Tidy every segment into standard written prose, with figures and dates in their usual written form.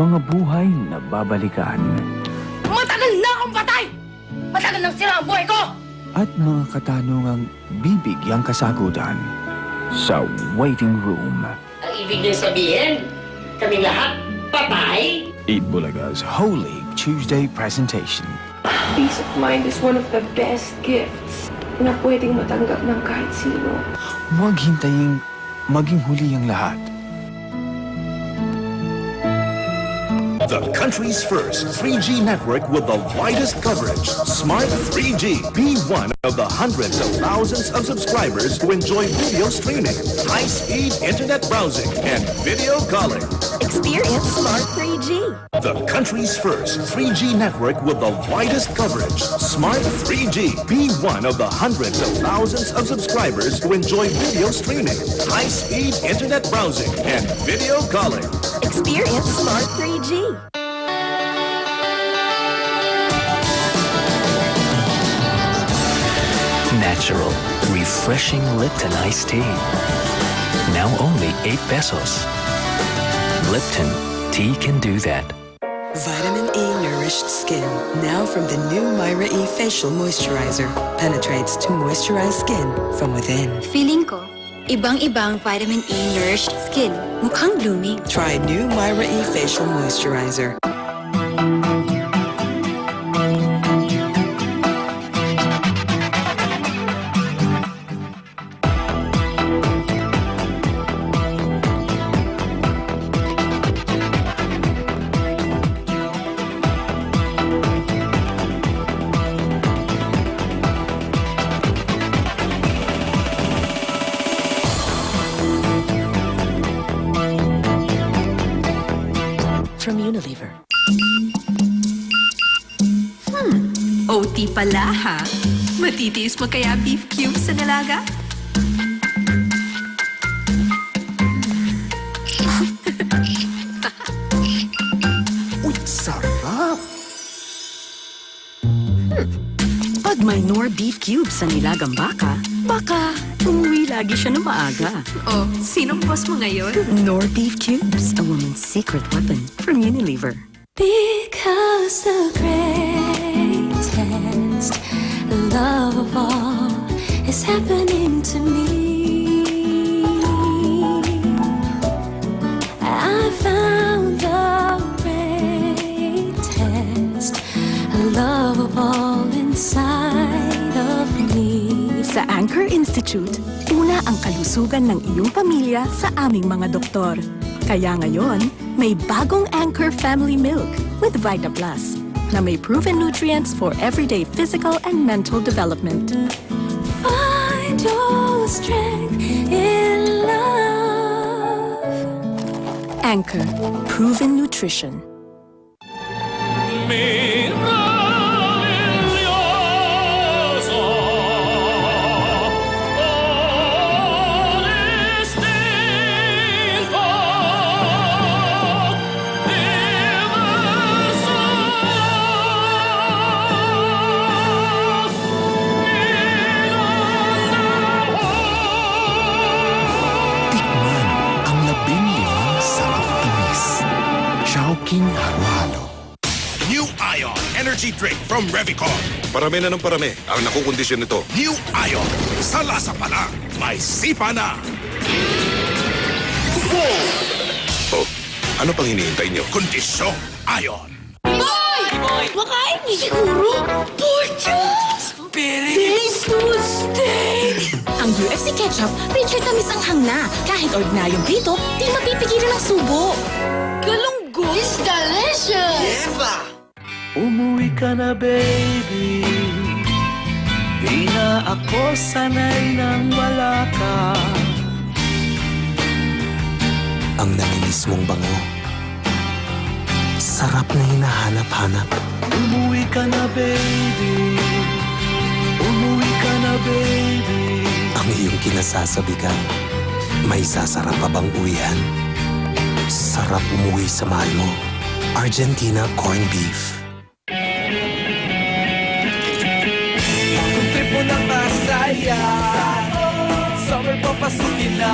mga buhay na babalikan. Matagal na akong patay! Matagal nang sira ang buhay ko! At mga katanungang bibigyang kasagutan sa waiting room. Ang ibig niyo sabihin, kami lahat patay? Eat Bulaga's Holy Tuesday presentation. Peace of mind is one of the best gifts na pwedeng matanggap ng kahit sino. Huwag hintayin maging huli ang lahat. The country's first 3G network with the widest coverage. Smart 3G. Be one of the hundreds of thousands of subscribers who enjoy video streaming, high-speed internet browsing, and video calling. Experience Smart 3G. The country's first 3G network with the widest coverage. Smart 3G. Be one of the hundreds of thousands of subscribers who enjoy video streaming, high-speed internet browsing, and video calling. Experience Smart 3G. Natural, refreshing Lipton iced tea. Now only 8 pesos. Lipton, tea can do that. Vitamin E nourished skin. Now from the new Myra E facial moisturizer. Penetrates to moisturize skin from within. Feeling ko, ibang-ibang vitamin E nourished skin. Mukhang blooming. Try new Myra E facial moisturizer. From Unilever. OT pala, ha? Matitiis mo kaya beef cubes sa dalaga? Uy, sarap! Pag may Knorr beef cubes sa nilagang baka, baka umuwi lagi siya ng maaga. Oh, sinong boss mo ngayon? Knorr beef cubes, a woman's secret weapon from Unilever. Because the greatest love of all is happening to me. I found the greatest love of all inside of me. Sa Anchor Institute, una ang kalusugan ng iyong pamilya sa aming mga doktor. Kaya ngayon, may bagong Anchor Family Milk with Vita Plus na may proven nutrients for everyday physical and mental development. Find your strength in love. Anchor, proven nutrition. Chowking halo-halo. New Ion Energy Drink from Revicon. Parami na ng parami ang nakukondisyon nito. New Ion. Sa lasa pa lang, may sipa na. Oh, ano pang hinihintay nyo? Kondisyon Ion. Boy! Makain niyo siguro? Porchos! Taste to steak! Ang UFC ketchup, picture tamis ang hangna. Kahit ordinaryong prito, di mapipigilan ng subo. Galunggo! It's delicious! Umuwi ka na, baby. Di na ako sanay nang wala ka. Ang naminis mong bango. Sarap na hinahanap-hanap. Umuwi ka na, baby. Umuwi ka na, baby. Ang iyong kinasasabikan. May sasarap pa bang uwihan? Sarap umuwi sa mahal mo. Argentina Corned Beef. Kung trip mo ng masaya, summer papasukin na.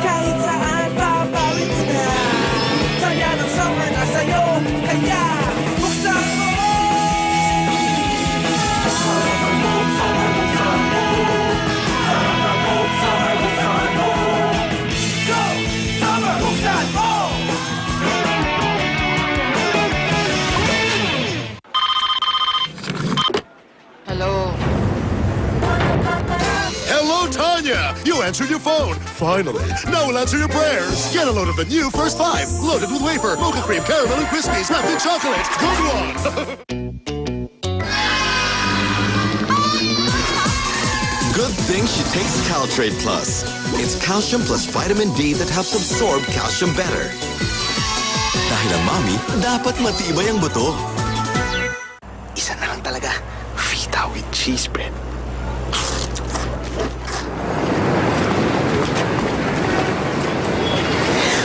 Kahit saan, babawin mo na. Saya ng summer na. Kaya buksan mo. Go! Summer, buksan mo! Hello. Hello, Tanya! You answered your phone. Finally. Now we'll answer your prayers. Get a load of the new First 5. Loaded with wafer, mocha cream, caramel, and Crispies wrapped in chocolate. Good one! Good thing she takes Caltrate Plus. It's calcium plus vitamin D that helps absorb calcium better. Dahil ang mami, dapat matibay ang buto. Isa na lang talaga. Fita with cheese bread.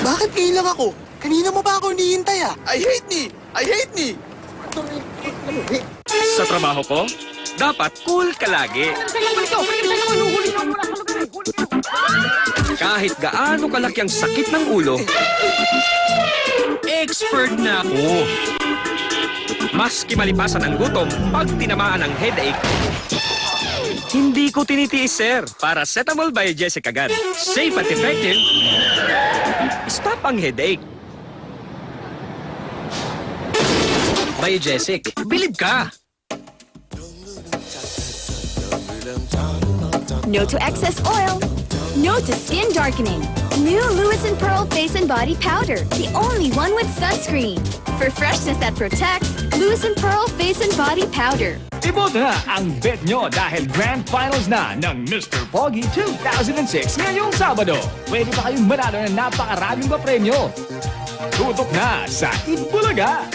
Bakit ngayon lang ako? Kanina mo ba ako hinihintay ah? I hate me! I hate me! Sa trabaho ko, dapat cool ka lagi. Kahit gaano kalaki ang sakit ng ulo, expert na ako. Maski malipasan ang gutom pag tinamaan ng headache. Hindi ko tinitiis, sir. Paracetamol by Jessica agad. Safe at effective. Stop ang headache. By Jessic, bilib ka. No to excess oil. No to skin darkening. New Lewis & Pearl Face and Body Powder. The only one with sunscreen. For freshness that protects, Lewis & Pearl Face and Body Powder. Iboto na ang bet nyo dahil Grand Finals na ng Mr. Pogi 2006 ngayong Sabado. Pwede pa kayong manalo ng napakaraming papremyo. Tutok na sa Itbulaga!